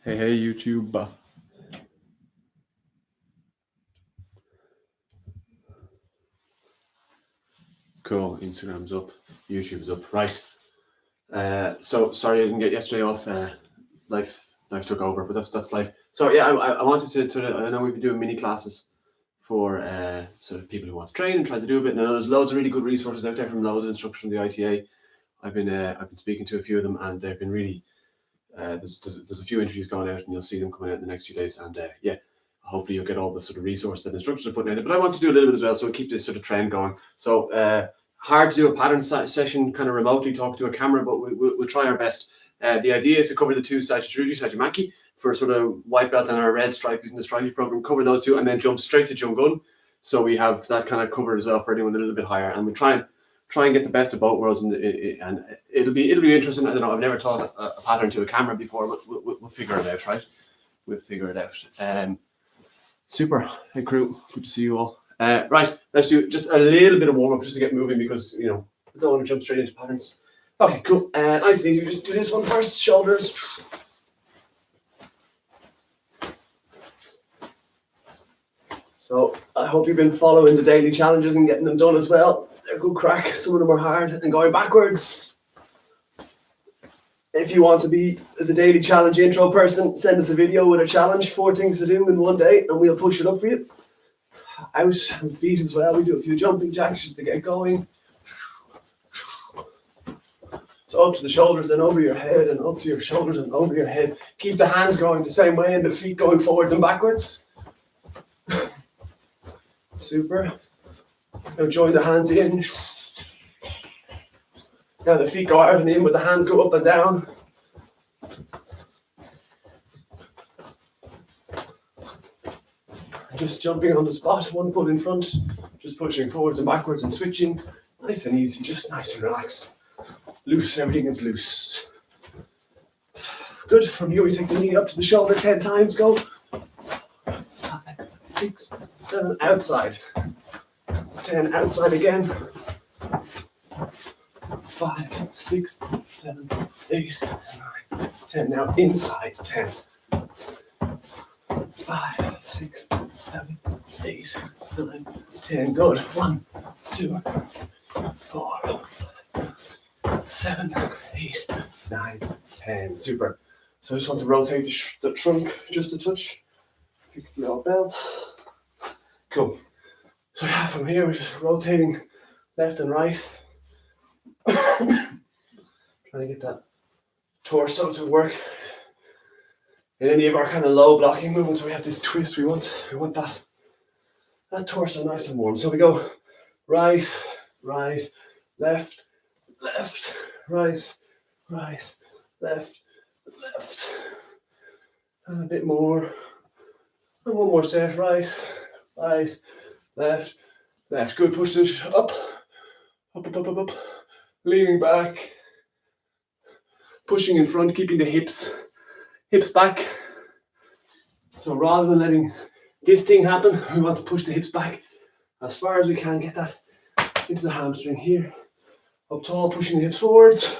Hey YouTube. Cool. Instagram's up. YouTube's up. Right. So sorry I didn't get yesterday off. Life took over, but that's life. So yeah, I wanted to. I know we've been doing mini classes for sort of people who want to train and try to do a bit. And I know there's loads of really good resources out there from loads of instructors from the ITA. I've been speaking to a few of them, and they've been really. There's a few interviews going out, and you'll see them coming out in the next few days. And yeah, hopefully you'll get all the sort of resource that instructors are putting out there. But I want to do a little bit as well, so we'll keep this sort of trend going. So hard to do a pattern session kind of remotely, talk to a camera, but we'll try our best. The idea is to cover the two Jirugi, Saju Makgi for sort of white belt and our red stripe using the Stripey program, cover those two, and then jump straight to Joong Gun. So we have that kind of covered as well for anyone a little bit higher. And we try and get the best of both worlds, and it'll be interesting. I don't know. I've never taught a pattern to a camera before, but we'll figure it out, right? We'll figure it out. Super. Hey crew, good to see you all. Right, let's do just a little bit of warm up just to get moving because we don't want to jump straight into patterns. Okay, cool. Nice and easy. Just do this one first. Shoulders. So I hope you've been following the daily challenges and getting them done as well. They're good crack. Some of them are hard and going backwards. If you want to be the daily challenge intro person, send us a video with a challenge, 4 things to do in one day, and we'll push it up for you. Out and feet as well. We do a few jumping jacks just to get going. So up to the shoulders, then over your head, and up to your shoulders and over your head. Keep the hands going the same way and the feet going forwards and backwards. Super. Now join the hands in. Now the feet go out and in, but the hands go up and down. Just jumping on the spot, 1 foot in front, just pushing forwards and backwards and switching. Nice and easy, just nice and relaxed. Loose, everything is loose. Good, from here we take the knee up to the shoulder 10 times, go. 5, 6, 7, outside. 10, outside again. 5, 6, 7, 8, 9, 10. Now inside, 10. 5, 6, 7, 8, 9, 10. Good. 1, 2, 4, 7, 8, 9, 10. Super. So I just want to rotate the trunk just a touch. Fix the old belt. Cool. So yeah, from here we're just rotating left and right. Trying to get that torso to work. In any of our kind of low blocking movements, we have this twist. We want that torso nice and warm. So we go right, right, left, left, right, right, left, left, and a bit more. And one more set. Right, right, left, left. Good. Push this up, up, up, up, up, up. Leaning back, pushing in front, keeping the hips back. So rather than letting this thing happen, we want to push the hips back as far as we can. Get that into the hamstring here. Up tall, pushing the hips forwards.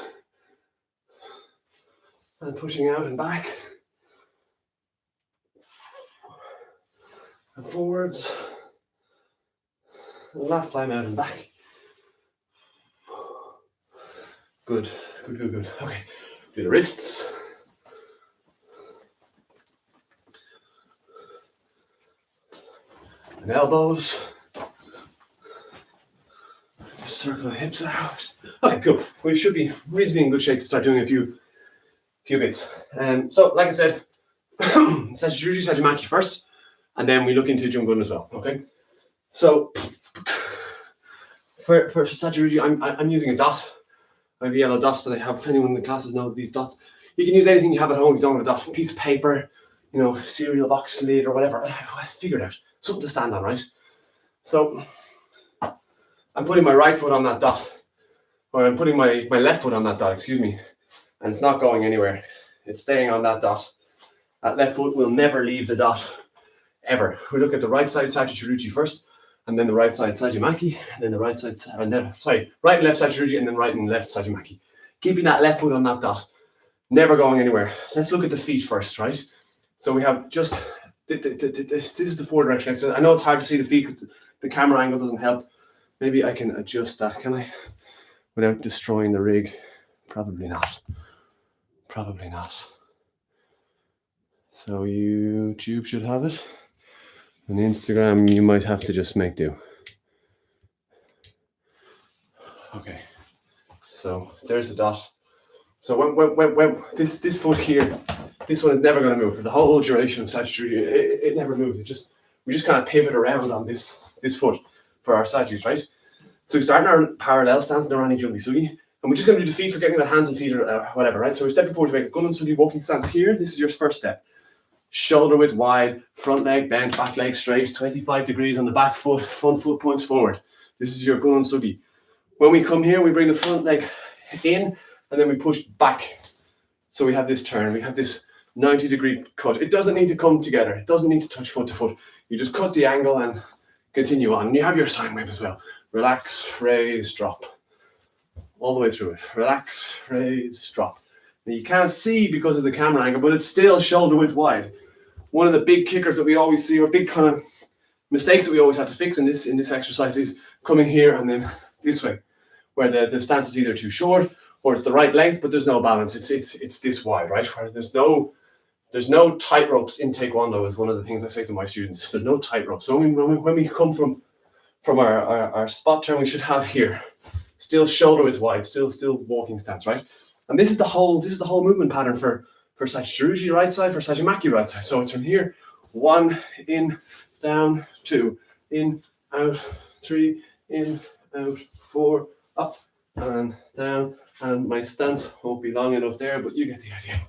And pushing out and back. And forwards. And last time out and back. Good, good, good, good. Okay, do the wrists. And elbows. Circle the hips out. Okay, cool. We should be reasonably in good shape to start doing a few bits. So, like I said, Jirugi, Saju Makgi first, and then we look into Joong Gun as well. Okay. So, for Jirugi, I'm using a dot. I have a yellow dot that I have. Anyone in the classes knows these dots. You can use anything you have at home. If you don't have a dot, a piece of paper, cereal box lid or whatever. Figure it out. Something to stand on, right? So I'm putting my right foot on that dot, or I'm putting my left foot on that dot, excuse me, and it's not going anywhere. It's staying on that dot. That left foot will never leave the dot, ever. We look at the right side Saju Jirugi first, and then the right side Saju Makgi, and then the right side, right and left Saju Jirugi, and then right and left Saju Makgi. Keeping that left foot on that dot. never going anywhere. Let's look at the feet first, right? So we have just, this is the forward direction exercise. I know it's hard to see the feet because the camera angle doesn't help. Maybe I can adjust that, can I? Without destroying the rig? Probably not. Probably not. So YouTube should have it. On Instagram, you might have to just make do. Okay. So there's the dot. So when this foot here, this one is never going to move for the whole duration of Saju. It never moves. We just kind of pivot around on this foot for our Sajus, right? So we start in our parallel stance, Narani Jungi Sugi, and we're just going to do the feet, forgetting about hands and feet or whatever, right? So we're stepping forward to make a Gunnan Sugi walking stance here. This is your first step. Shoulder width wide, front leg bent, back leg straight, 25 degrees on the back foot, front foot points forward. This is your Gunnan Sugi. When we come here, we bring the front leg in and then we push back. So we have this turn, we have this 90-degree cut. It doesn't need to come together. It doesn't need to touch foot to foot. You just cut the angle and continue on. And you have your sine wave as well. Relax, raise, drop. All the way through it. Relax, raise, drop. Now you can't see because of the camera angle, but it's still shoulder width wide. One of the big kickers that we always see, or big kind of mistakes that we always have to fix in this exercise, is coming here and then this way, where the stance is either too short or it's the right length, but there's no balance. It's this wide, right? Where there's no tight ropes in Taekwondo is one of the things I say to my students. There's no tight ropes. So when we come from our spot turn, we should have here still shoulder width wide, still walking stance, right? And this is the whole movement pattern for Jirugi right side, for Makgi right side. So it's from here, 1 in, down, 2 in, out, 3 in, out, 4 up and down. And my stance won't be long enough there, but you get the idea.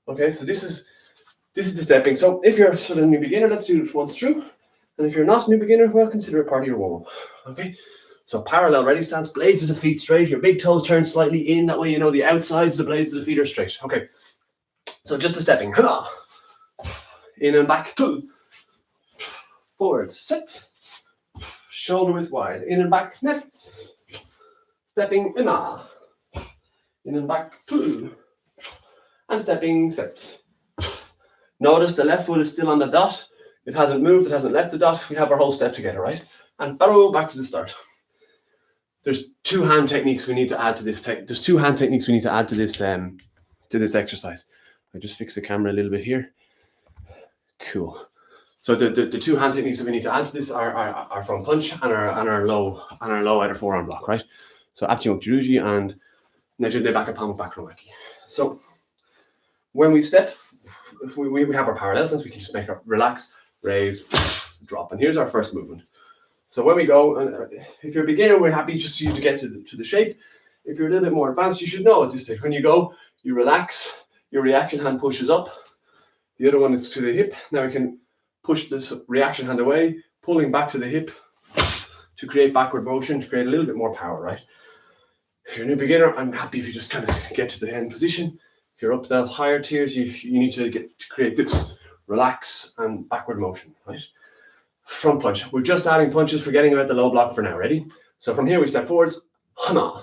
Okay, so this is the stepping. So if you're sort of a new beginner, let's do it once through. And if you're not a new beginner, well, consider it part of your warm-up. Okay, so parallel ready stance, blades of the feet straight, your big toes turn slightly in, that way you know the outsides, the blades of the feet are straight. Okay, so just a stepping. In and back, 2. Forward, sit. Shoulder width wide, in and back, nets. Stepping, in and back, 2. And stepping, sit. Notice the left foot is still on the dot. It hasn't moved, it hasn't left the dot. We have our whole step together, right? And back to the start. There's 2 hand techniques we need to add to this. There's 2 hand techniques we need to add to this exercise. I just fix the camera a little bit here. Cool. So the 2 hand techniques that we need to add to this are our front punch and our low outer forearm block, right? So Aptiong Jirugi and Nejunde back palm back Makgi. So when we step, we have our parallel stance. We can just make our relax, raise, drop, and here's our first movement. So when we go, if you're a beginner, we're happy just for you to get to the shape. If you're a little bit more advanced, you should know at this stage. When you go, you relax, your reaction hand pushes up. The other one is to the hip. Now we can push this reaction hand away, pulling back to the hip to create backward motion, to create a little bit more power, right? If you're a new beginner, I'm happy if you just kind of get to the end position. If you're up to higher tiers, you need to create this relax and backward motion, right? Front punch. We're just adding punches, forgetting about the low block for now. Ready? So from here we step forwards. Hana.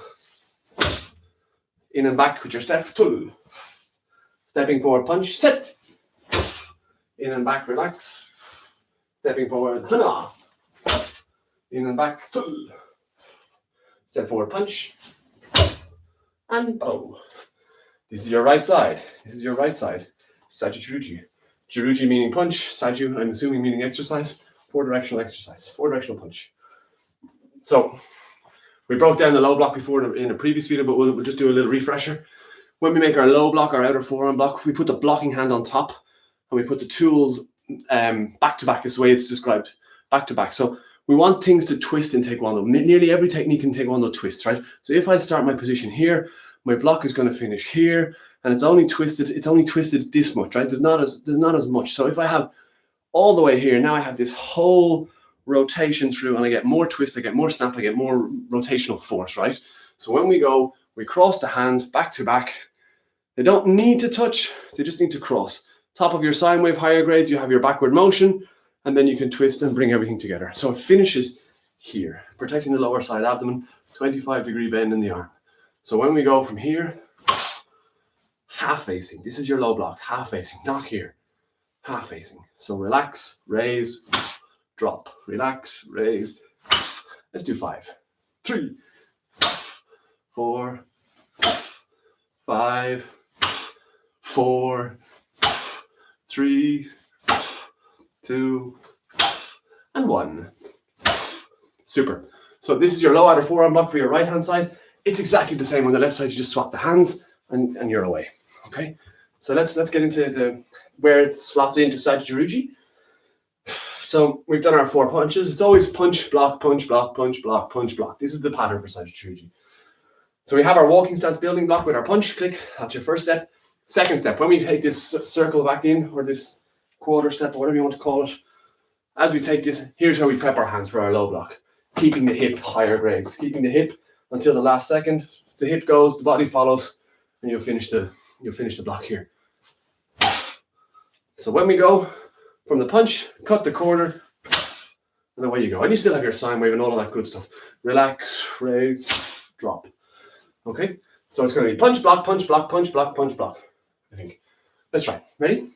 In and back with your step. Tul. Stepping forward, punch. Sit. In and back, relax. Stepping forward. Hana. In and back. Tul. Step forward, punch. And bow. This is your right side. This is your right side. Saju Jirugi. Jirugi meaning punch. Saju, I'm assuming, meaning exercise. 4-directional exercise. 4-directional punch. So we broke down the low block before in a previous video, but we'll just do a little refresher. When we make our low block, our outer forearm block, we put the blocking hand on top and we put the tools back to back, is the way it's described. Back to back. So we want things to twist in Taekwondo. Nearly every technique in Taekwondo twists, right? So if I start my position here, my block is going to finish here, and it's only twisted this much, right? There's not as much. So if I have all the way here, now I have this whole rotation through, and I get more twist, I get more snap, I get more rotational force, right? So when we go, we cross the hands back to back. They don't need to touch, they just need to cross. Top of your sine wave, higher grades, you have your backward motion, and then you can twist and bring everything together. So it finishes here, protecting the lower side abdomen, 25-degree bend in the arm. So when we go from here, half facing. This is your low block, half facing, not here. Half facing. So relax, raise, drop. Relax, raise. Let's do 5. 3, 4, 5, 4, 3, 2, and 1. Super. So this is your low outer forearm block for your right hand side. It's exactly the same on the left side. You just swap the hands and you're away. Okay. So let's get into where it slots into Saju Jirugi. So we've done our 4 punches. It's always punch, block, punch, block, punch, block, punch, block. This is the pattern for Saju Jirugi. So we have our walking stance building block with our punch, click. That's your first step. Second step, when we take this circle back in, or this quarter step, or whatever you want to call it, as we take this, here's where we prep our hands for our low block. Keeping the hip higher grades, keeping the hip until the last second. The hip goes, the body follows, and you'll finish the block here. So when we go from the punch, cut the corner, and away you go. And you still have your sine wave and all of that good stuff. Relax, raise, drop. Okay, so it's going to be punch, block, punch, block, punch, block, punch, block. I think. Let's try. Ready?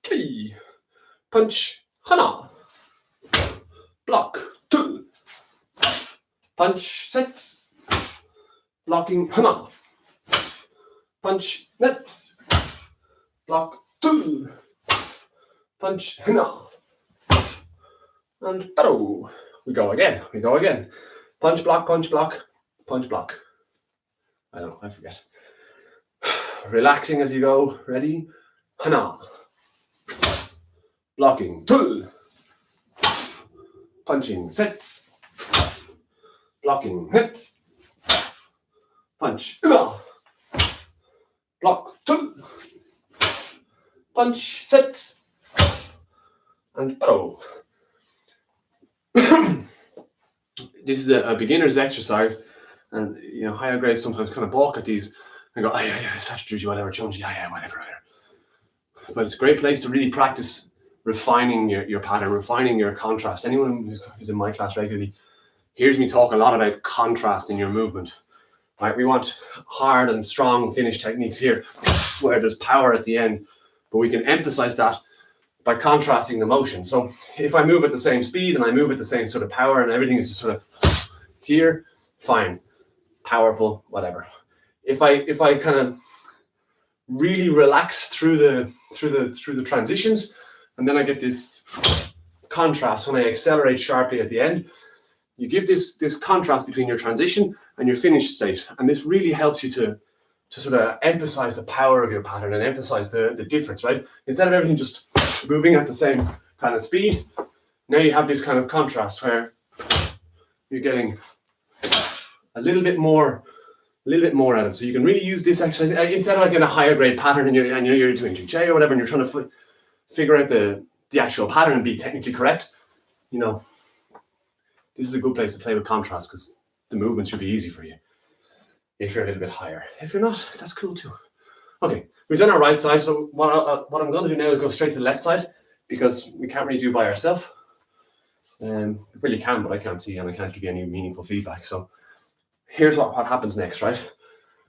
3, punch, hana, block, 2, punch, set, blocking, hana, punch, net, block, 2, punch, hana, and baro. We go again. Punch, block, punch, block, punch, block. I don't know, I forget. Relaxing as you go. Ready? Hana. Blocking. Tul. Punching. Set. Blocking. Hit. Punch. Hana. Block. Tul. Punch. Set. And baro. This is a beginner's exercise. And higher grades sometimes kind of balk at these and go, yeah, Saju, whatever, Chunji, yeah, whatever. But it's a great place to really practice refining your pattern, refining your contrast. Anyone who's in my class regularly hears me talk a lot about contrast in your movement. Right? We want hard and strong finish techniques here, where there's power at the end, but we can emphasize that by contrasting the motion. So if I move at the same speed and I move at the same sort of power and everything is just sort of here, fine. Powerful, whatever. If I kind of really relax through the transitions, and then I get this contrast when I accelerate sharply at the end, you give this contrast between your transition and your finished state, and this really helps you to sort of emphasize the power of your pattern and emphasize the difference, right? Instead of everything just moving at the same kind of speed, now you have this kind of contrast where you're getting a little bit more out of it. So you can really use this exercise instead of like in a higher grade pattern and you're doing Juche or whatever, and you're trying to figure out the actual pattern and be technically correct. This is a good place to play with contrast because the movement should be easy for you if you're a little bit higher. If you're not, that's cool too. Okay, we've done our right side. So what I'm going to do now is go straight to the left side because we can't really do by ourselves. We really can, but I can't see and I can't give you any meaningful feedback. So here's what happens next, right?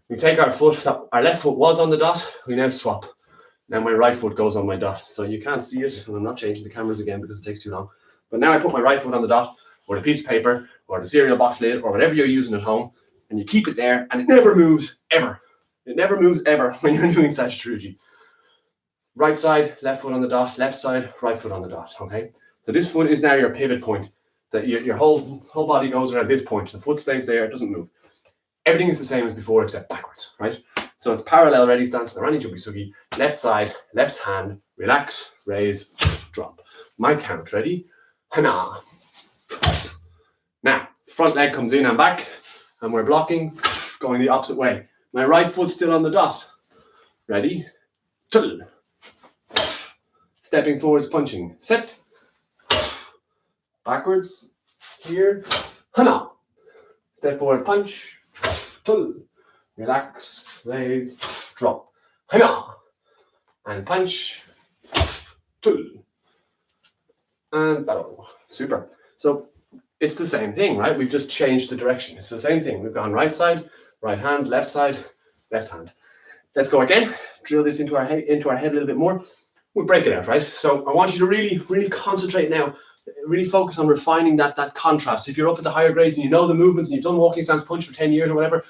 We take our foot, our left foot was on the dot, we now swap. Now my right foot goes on my dot. So you can't see it, and I'm not changing the cameras again because it takes too long. But now I put my right foot on the dot, or the piece of paper, or the cereal box lid, or whatever you're using at home, and you keep it there, and it never moves, ever. It never moves, ever, when you're doing Saju Jirugi. Right side, left foot on the dot, left side, right foot on the dot, okay? So this foot is now your pivot point. That your whole body goes around this point. The foot stays there, it doesn't move. Everything is the same as before except backwards, right? So it's parallel ready stance, the Rani Jubi Sugi, left side, left hand, relax, raise, drop. My count, ready? Hana. Now, front leg comes in and back, and we're blocking, going the opposite way. My right foot still on the dot. Ready? Tul. Stepping forwards, punching. Set. Backwards, here, hana. Step forward, punch, tul. Relax, raise, drop, hana. And punch, tul. And baro. Super. So it's the same thing, right? We've just changed the direction. It's the same thing. We've gone right side, right hand, left side, left hand. Let's go again. Drill this into our head a little bit more. We'll break it out, right? So I want you to really concentrate now. Really focus on refining that contrast. If you're up at the higher grade and you know the movements and you've done walking stance punch for 10 years or whatever,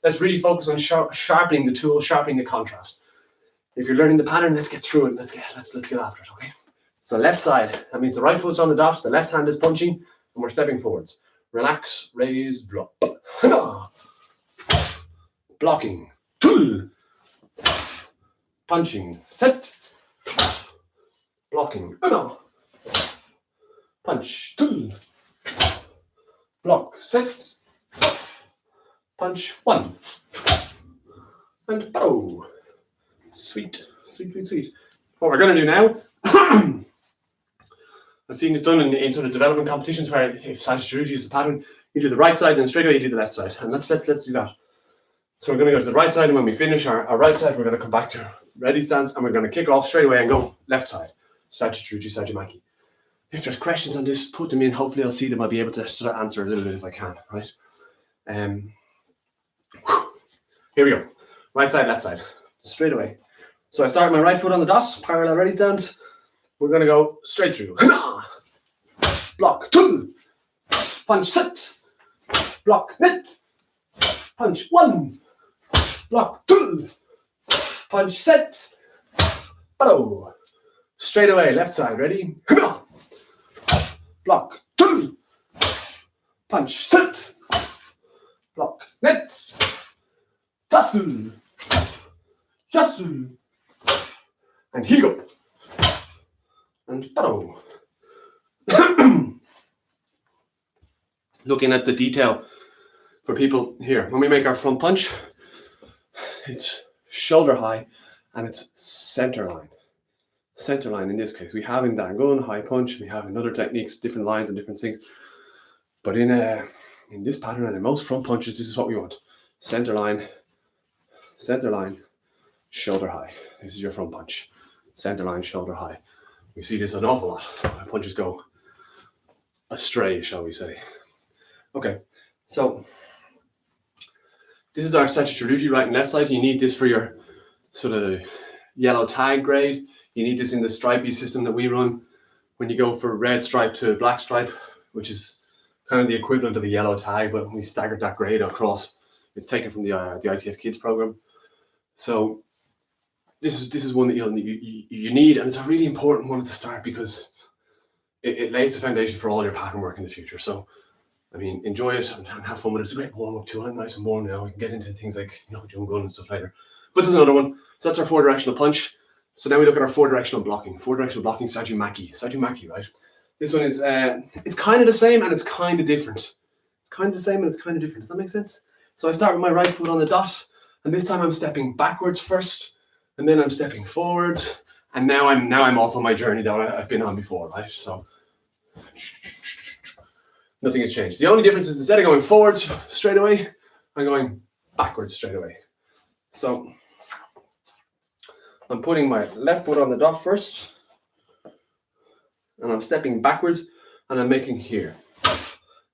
let's really focus on sharpening the tool, sharpening the contrast. If you're learning the pattern, let's get through it. Let's get after it, okay? So left side, that means the right foot's on the dot, the left hand is punching, and we're stepping forwards. Relax, raise, drop. Blocking, tool. Punching, set. Blocking, punch, tool. Block, set. Punch, 1. And bow. Sweet. What we're going to do now, I've seen this done in sort of development competitions where if Sajus Jirugi is the pattern, you do the right side and straight away you do the left side. And let's do that. So we're going to go to the right side, and when we finish our right side, we're going to come back to ready stance, and we're going to kick off straight away and go left side. Sajus Jirugi, Saju Makgi. If there's questions on this, put them in. Hopefully I'll see them. I'll be able to sort of answer a little bit if I can, right? Here we go. Right side, left side. Straight away. So I start my right foot on the dot, parallel ready stance. We're going to go straight through. Block, two. Punch, set. Block, net. Punch, 1. Block, 2. Punch, set. Bow. Straight away, left side, ready? Block, 2. Punch, set. Block, net. Tasu. Yasu. And higo. And bow. Looking at the detail for people here, when we make our front punch, it's shoulder high and it's center line. Center line in this case. We have in Dangun, high punch, we have in other techniques, different lines and different things. But in this pattern and in most front punches, this is what we want. Center line, shoulder high. This is your front punch. Center line, shoulder high. We see this an awful lot. My punches go astray, shall we say. Okay, so this is our Sajus Jirugi right and left side. You need this for your sort of yellow tag grade. You need this in the stripey system that we run when you go for red stripe to black stripe, which is kind of the equivalent of a yellow tag, but we staggered that grade across. It's taken from the ITF Kids program. So this is one that you need, and it's a really important one at the start because it lays the foundation for all your pattern work in the future. So, I mean, enjoy it and have fun with it. It's a great warm-up too. I'm nice and warm now. We can get into things like, Joong Gun and stuff later. But there's another one. So that's our 4-directional punch. So now we look at our 4-directional blocking. 4-directional blocking, Saju Makgi, right? This one is, it's kind of the same and it's kind of different. It's kind of the same and it's kind of different. Does that make sense? So I start with my right foot on the dot, and this time I'm stepping backwards first, and then I'm stepping forwards, and now I'm off on my journey that I've been on before, right? So nothing has changed. The only difference is instead of going forwards straight away, I'm going backwards straight away. So I'm putting my left foot on the dot first, and I'm stepping backwards, and I'm making here.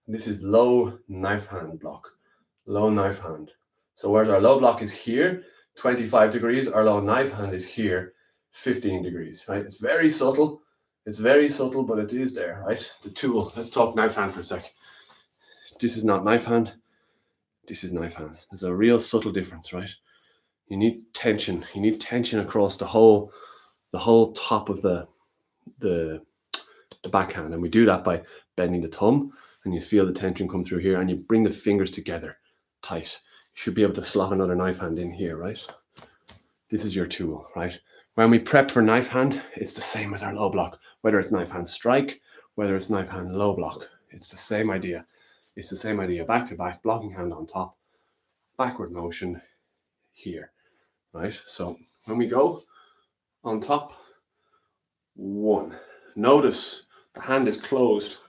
This is low knife hand block. Low knife hand. So whereas our low block is here, 25 degrees, our low knife hand is here, 15 degrees, right? It's very subtle, but it is there, right? The tool, let's talk knife hand for a sec. This is not knife hand, this is knife hand. There's a real subtle difference, right? You need tension across the whole top of the backhand, and we do that by bending the thumb, and you feel the tension come through here, and you bring the fingers together tight. You should be able to slot another knife hand in here, right? This is your tool, right? When we prep for knife hand, it's the same as our low block. Whether it's knife hand strike, whether it's knife hand low block, it's the same idea. It's the same idea. Back to back, blocking hand on top, backward motion here, right? So when we go on top, 1. Notice the hand is closed,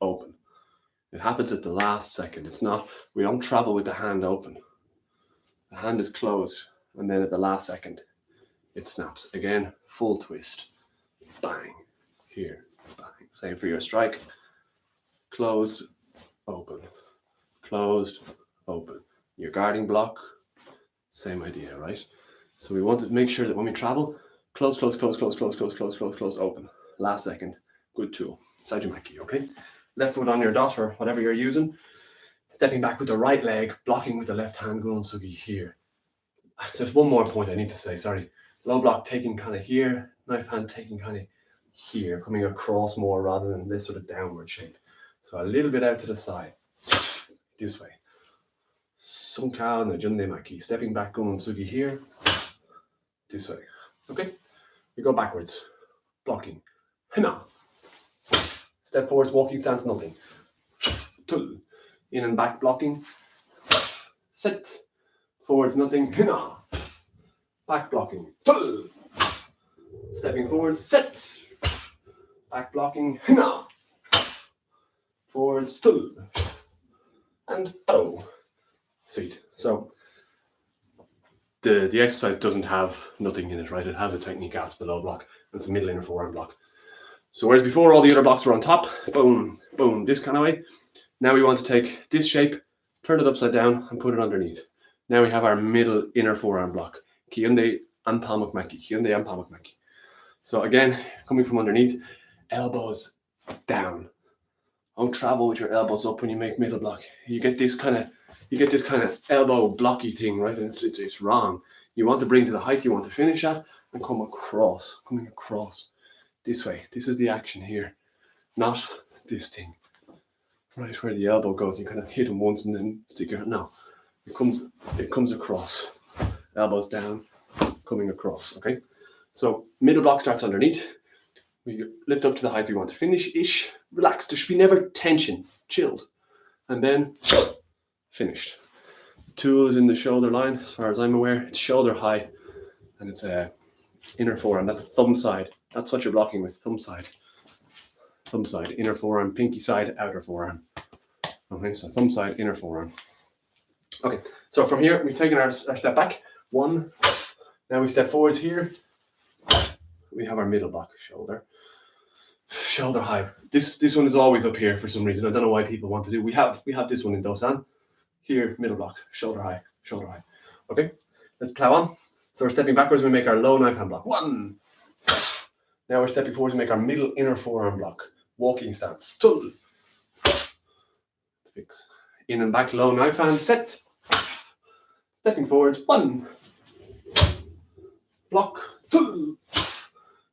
open. It happens at the last second. It's not, we don't travel with the hand open. The hand is closed, and then at the last second, it snaps. Again, full twist. Bang. Here. Bang. Same for your strike. Closed, open. Closed, open. your guarding block, same idea, right? So we want to make sure that when we travel, close, close, close, close, close, close, close, close, close, open. Last second, good tool. Saju Makgi, okay? Left foot on your dot or whatever you're using. Stepping back with the right leg, blocking with the left hand, going sugi here. There's one more point I need to say, sorry. Low block taking kind of here, knife hand taking kind of here, coming across more rather than this sort of downward shape. So a little bit out to the side, this way. Sunka no junde maki, stepping back, going sugi here, this way. Okay, we go backwards, blocking. Hina. Step forwards, walking stance, nothing. In and back, blocking. Sit. Forwards, nothing. Hina. Back blocking. Stepping forwards, sit. Back blocking. Hina. Forwards, and bow. Sweet. So the exercise doesn't have nothing in it, right? It has a technique after the low block. And it's a middle inner forearm block. So whereas before all the other blocks were on top, boom, boom, this kind of way. Now we want to take this shape, turn it upside down, and put it underneath. Now we have our middle inner forearm block. Kyunde and palmak maki. Kyunde and palmak maki. So again, coming from underneath, elbows down. Don't travel with your elbows up when you make middle block. You get this kind of elbow blocky thing, right? And it's wrong. You want to bring to the height you want to finish at and come across, coming across this way. This is the action here, not this thing. Right where the elbow goes, you kind of hit them once and then stick your hand. No, it comes across. Elbows down, coming across. Okay, so middle block starts underneath. We lift up to the height we want to finish-ish. Relax. There should be never tension. Chilled, and then finished. The tool is in the shoulder line, as far as I'm aware. It's shoulder high, and it's inner forearm. That's thumb side. That's what you're blocking with. Thumb side. Thumb side, inner forearm, pinky side, outer forearm. Okay, so thumb side, inner forearm. Okay, so from here, we've taken our step back. One. Now we step forwards here. We have our middle block, shoulder high. This one is always up here for some reason. I don't know why people want to do. We have this one in Dosan. Here, middle block, shoulder high. Okay, let's plow on. So we're stepping backwards. We make our low knife hand block. One. Now we're stepping forward to make our middle inner forearm block. Walking stance. Two. Fix. In and back, low knife hand. Set. Stepping forward. One. Block. Two.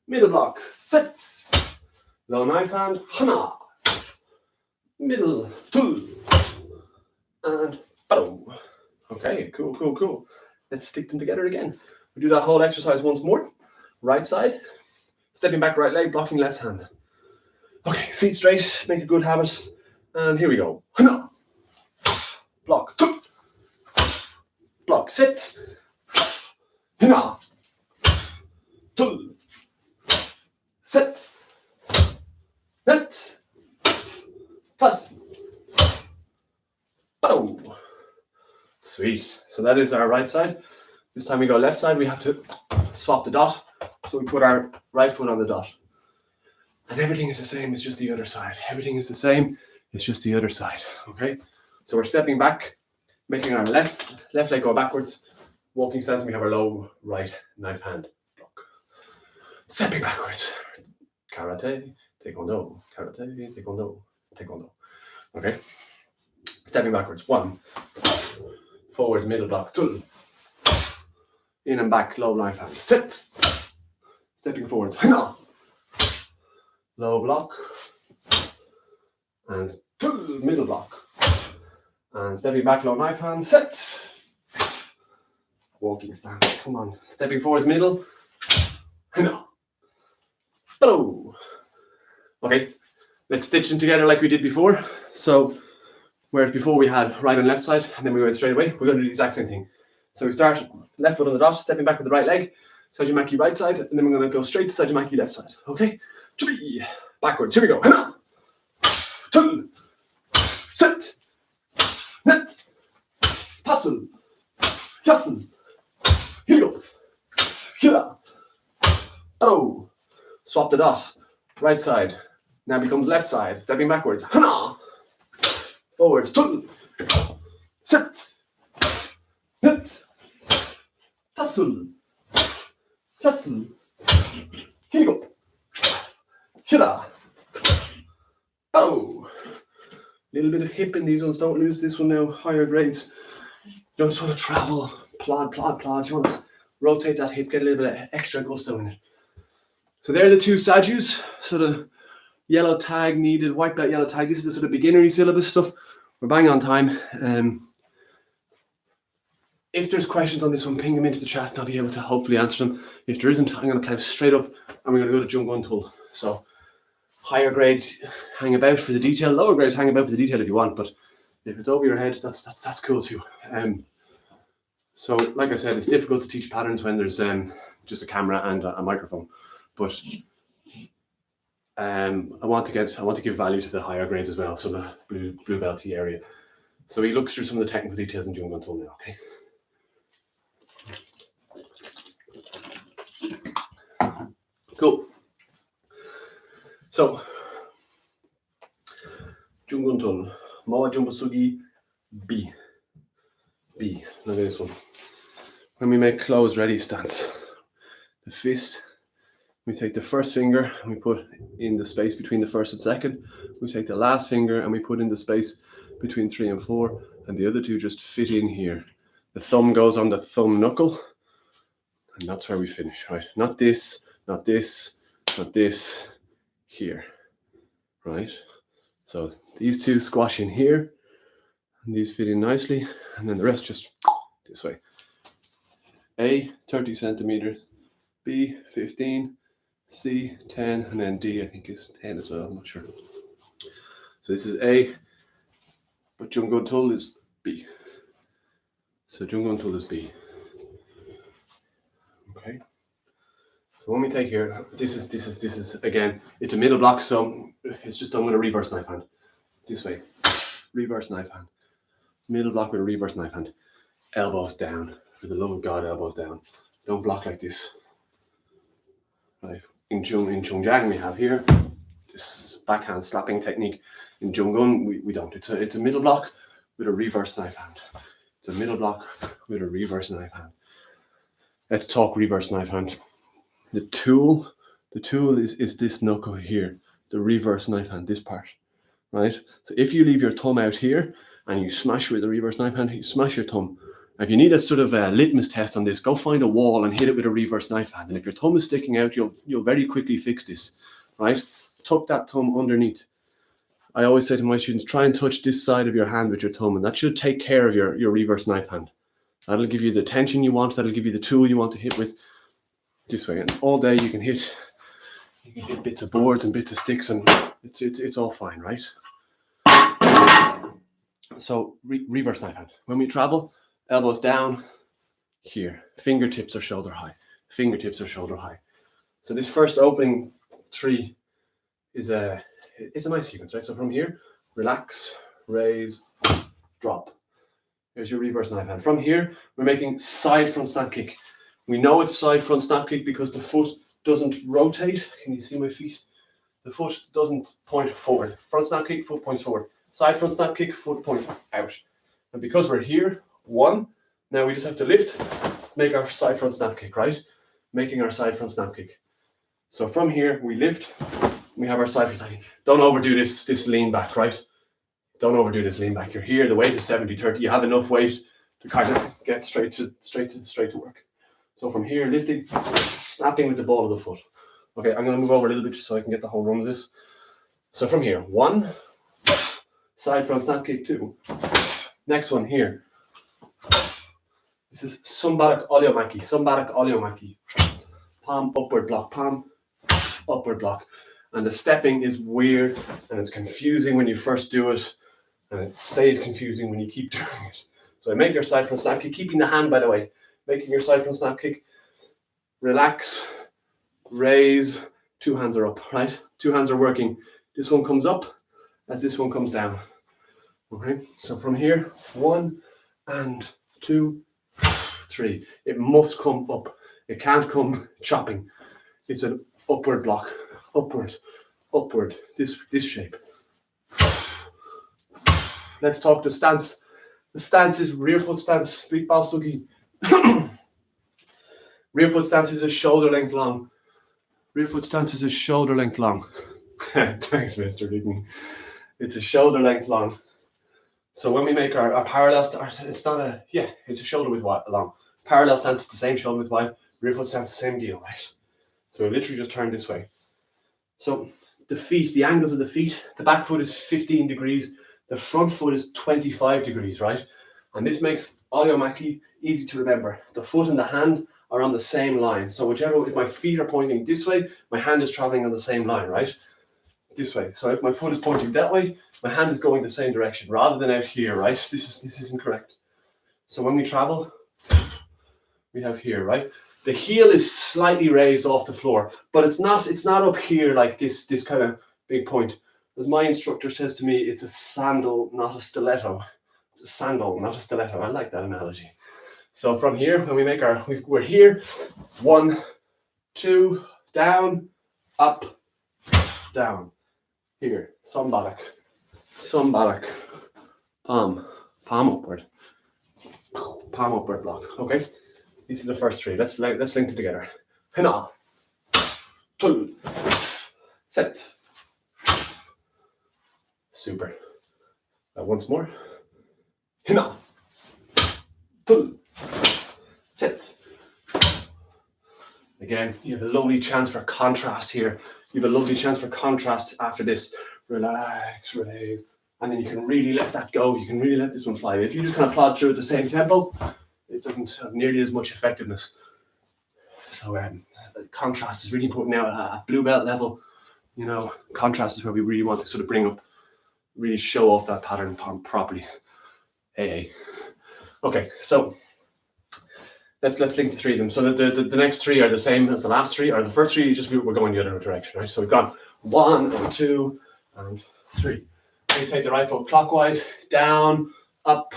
Middle block. Set. Low knife hand. Hana. Middle. Two. And boom. Okay, cool. Let's stick them together again. We do that whole exercise once more. Right side. Stepping back, right leg, blocking left hand. Okay, feet straight, make a good habit. And here we go. Block, two. Block, sit. Hina. Two. Sit. Net. Pass. Boom. Sweet. So that is our right side. This time we go left side, we have to swap the dot. So we put our right foot on the dot. And everything is the same, it's just the other side. Everything is the same, it's just the other side. Okay? So we're stepping back, making our left leg go backwards. Walking stance, we have our low right knife hand block. Stepping backwards. Karate, Taekwon-Do, karate, Taekwon-Do, Taekwondo. Okay? Stepping backwards. One. Forwards, middle block. Two. In and back, low knife hand. Sit. Stepping forwards. Low block. And two. Middle block. And stepping back, low knife hand. Sit. Walking stance. Come on. Stepping forwards, middle. Boom. Okay. Let's stitch them together like we did before. So, whereas before we had right and left side, and then we went straight away, we're going to do the exact same thing. So we start left foot on the dot, stepping back with the right leg, Saju Makgi right side, and then we're going to go straight to Saju Makgi left side. Okay? Backwards. Here we go. Two. Sit. Net. Passen. Yassen. Heel. Hira. Oh. Swap the dot. Right side. Now becomes left side. Stepping backwards. Forwards. Two. Sit. hustle, hustle, here you go, shida, oh, little bit of hip in these ones, don't lose this one now, higher grades, you just want to travel, plod, plod, plod, you want to rotate that hip, get a little bit of extra gusto in it. So there are the two Sajus, sort of yellow tag needed, white belt, yellow tag, this is the sort of beginnery syllabus stuff, we're bang on time. If there's questions on this one, ping them into the chat and I'll be able to hopefully answer them. If there isn't, I'm going to plow straight up and we're going to go to Joong Gun tool. So higher grades hang about for the detail, lower grades hang about for the detail if you want, but if it's over your head, that's cool too. So like I said, it's difficult to teach patterns when there's just a camera and a microphone, but I want to give value to the higher grades as well, so the blue belty area. So he looks through some of the technical details in Joong Gun tool now, okay? Cool. So, Joong Gun tool, Mawa Jumbo Sugi B. Look at this one. When we make close ready stance, the fist, we take the first finger and we put in the space between the first and second. We take the last finger and we put in the space between 3 and 4, and the other two just fit in here. The thumb goes on the thumb knuckle, and that's where we finish, right? Not this, not this, not this, here, right? So these two squash in here, and these fit in nicely, and then the rest just this way. A, 30 centimeters, B, 15, C, 10, and then D, I think is 10 as well, I'm not sure. So this is A, but Joong Gun tool is B. So Joong Gun tool is B. Okay. So when we take here, this is again, it's a middle block, so it's just done with a reverse knife hand. This way, reverse knife hand. Middle block with a reverse knife hand. Elbows down. For the love of God, elbows down. Don't block like this. Right. In Chungjang we have here this backhand slapping technique. In Joong Gun we don't. It's a middle block with a reverse knife hand. It's a middle block with a reverse knife hand. Let's talk reverse knife hand. The tool is this knuckle here, the reverse knife hand, this part, right? So if you leave your thumb out here and you smash with the reverse knife hand, you smash your thumb. Now, if you need a sort of a litmus test on this, go find a wall and hit it with a reverse knife hand. And if your thumb is sticking out, you'll very quickly fix this, right? Tuck that thumb underneath. I always say to my students, try and touch this side of your hand with your thumb, and that should take care of your reverse knife hand. That'll give you the tension you want, that'll give you the tool you want to hit with. This way, and all day you can hit bits of boards and bits of sticks, and it's all fine, right? So reverse knife hand. When we travel, elbows down here, fingertips are shoulder high. Fingertips are shoulder high. So this first opening 3 is it's a nice sequence, right? So from here, relax, raise, drop. Here's your reverse knife hand. From here, we're making side front snap kick. We know it's side front snap kick because the foot doesn't rotate. Can you see my feet? The foot doesn't point forward. Front snap kick, foot points forward. Side front snap kick, foot points out. And because we're here, 1, now we just have to lift, make our side front snap kick, right? Making our side front snap kick. So from here, we lift, we have our side front snap kick. Don't overdo this lean back, right? Don't overdo this lean back. You're here, the weight is 70-30. You have enough weight to kind of get straight to work. So from here, lifting, snapping with the ball of the foot. Okay, I'm going to move over a little bit just so I can get the whole run of this. So from here, 1, side front snap kick, 2. Next one here. This is Sambarak Olyomaki. Palm, upward block, palm, upward block. And the stepping is weird and it's confusing when you first do it. And it stays confusing when you keep doing it. So make your side front snap kick, keeping the hand, by the way. Making your side front snap kick, relax, raise, 2 hands are up, right? 2 hands are working. This one comes up as this one comes down. Okay, so from here, 1 and 2, 3. It must come up. It can't come chopping. It's an upward block, upward, this shape. Let's talk the stance. The stance is rear foot stance, street ball sugi. Rear foot stance is a shoulder length long. Rear foot stance is a shoulder length long. Thanks, Mr. Digney. It's a shoulder length long. So when we make our parallel stance, it's not a, it's a shoulder width wide long. Parallel stance is the same shoulder width wide. Rear foot stance, the same deal, right? So I literally just turn this way. So the feet, the angles of the feet, the back foot is 15 degrees. The front foot is 25 degrees, right? And this makes Ollie Makgi easy to remember. The foot and the hand are on the same line. So if my feet are pointing this way, my hand is traveling on the same line, right? This way. So if my foot is pointing that way, my hand is going the same direction rather than out here, right? This is incorrect. So when we travel, we have here, right? The heel is slightly raised off the floor, but it's not up here like this kind of big point. As my instructor says to me, it's a sandal, not a stiletto. It's a sandal, not a stiletto. I like that analogy. So from here, when we make we're here, 1, 2, down, up, down. Here, sombadak, palm upward block. Okay, these are the first three. Let's link them together. Hina, tul, set. Super. Once more. Hina, tul, set. Again, you have a lovely chance for contrast here. You have a lovely chance for contrast after this. Relax, relax. And then you can really let that go. You can really let this one fly. If you just kind of plod through at the same tempo, it doesn't have nearly as much effectiveness. So contrast is really important now at blue belt level. You know, contrast is where we really want to sort of bring up, really show off that pattern properly. Hey. Okay, so let's link the three of them. So the next three are the same as the last three, or the first three, we're going the other direction, right? So we've gone 1 and 2 and 3. We take the right foot clockwise, down, up,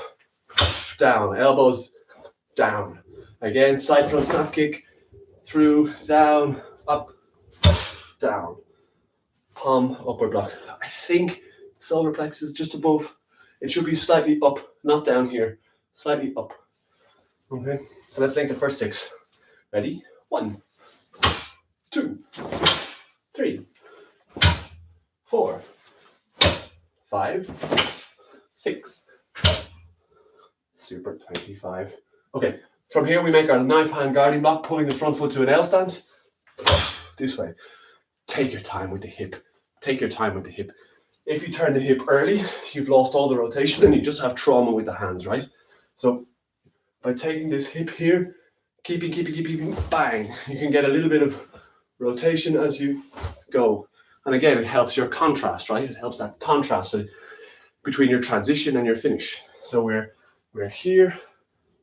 down, elbows down. Again, side throw snap kick, through, down, up, down. Palm, upward block. I think solar plexus is just above. It should be slightly up, not down here, slightly up. Okay, so let's link the first 6. Ready? 1, 2, 3, 4, 5, 6. Super, 25. Okay, from here we make our knife hand guarding block, pulling the front foot to an L stance. This way. Take your time with the hip. Take your time with the hip. If you turn the hip early, you've lost all the rotation and you just have trauma with the hands, right? So by taking this hip here, keeping, bang, you can get a little bit of rotation as you go. And again, it helps your contrast, right? It helps that contrast between your transition and your finish. So we're here,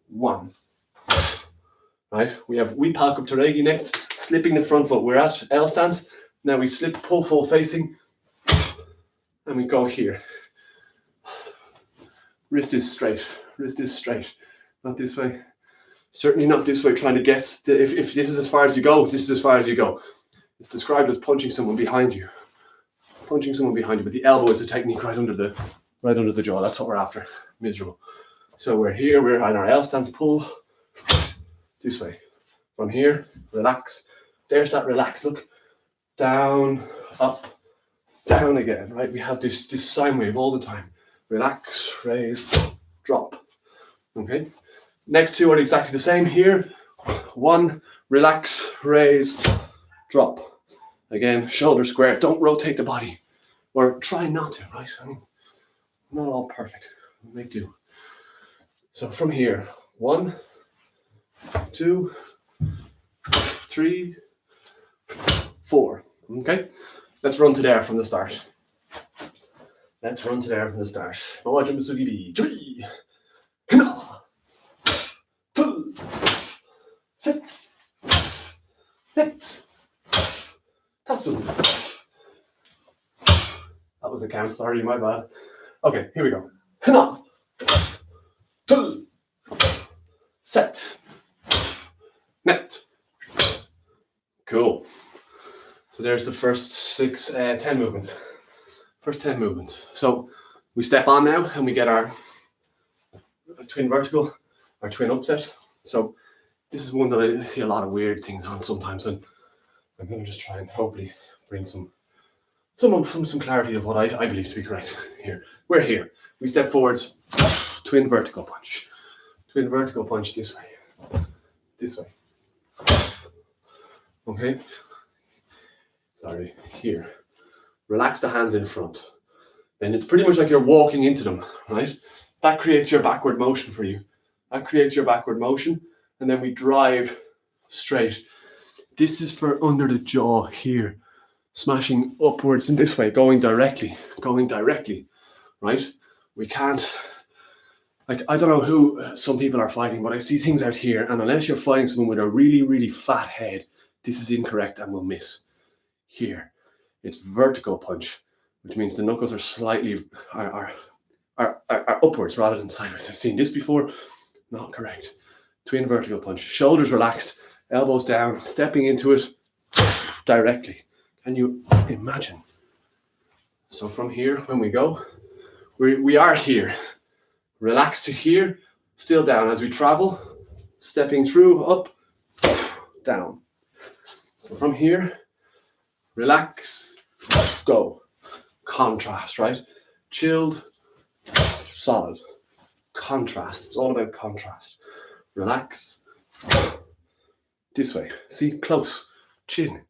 1, right? We have Wipalkup Teregi next, slipping the front foot. We're at L stance. Now we slip, pull full facing, and we go here. Wrist is straight, not this way. Certainly not this way, trying to guess. If this is as far as you go, this is as far as you go. It's described as punching someone behind you. But the elbow is the technique right under the jaw. That's what we're after. Miserable. So we're here, we're on our L stance, pull this way. From here, relax. There's that relax, look. Down, up, down again, right? We have this sine wave all the time. Relax, raise, drop. Okay. Next two are exactly the same here. 1, relax, raise, drop. Again, shoulder square. Don't rotate the body. Or try not to, right? I mean, not all perfect. We'll make do. So from here, 1, 2, 3, 4. Okay? Let's run to there from the start. That was a count, sorry, my bad. Okay, here we go. Hina, tul, set, net. Cool. So there's the first 10 movements. First 10 movements. So we step on now and we get our twin vertical, our twin upset. So This is one that I see a lot of weird things on sometimes, and I'm going to just try and hopefully bring some clarity of what I believe to be correct here. We're here. We step forwards, twin vertical punch. Twin vertical punch this way. This way. Okay? Sorry, here. Relax the hands in front. Then it's pretty much like you're walking into them, right? That creates your backward motion for you. That creates your backward motion. And then we drive straight. This is for under the jaw here. Smashing upwards in this way, going directly, right? We can't, like, I don't know who some people are fighting, but I see things out here, and unless you're fighting someone with a really, really fat head, this is incorrect and will miss. Here, it's vertical punch, which means the knuckles are slightly, are upwards rather than sideways. I've seen this before, not correct. Twin vertical punch, shoulders relaxed, elbows down, stepping into it directly. Can you imagine? So from here, when we go, we are here. Relax to here, still down as we travel, stepping through, up, down. So from here, relax, go. Contrast, right? Chilled, solid. Contrast, it's all about contrast. Relax. This way, see, close, chin,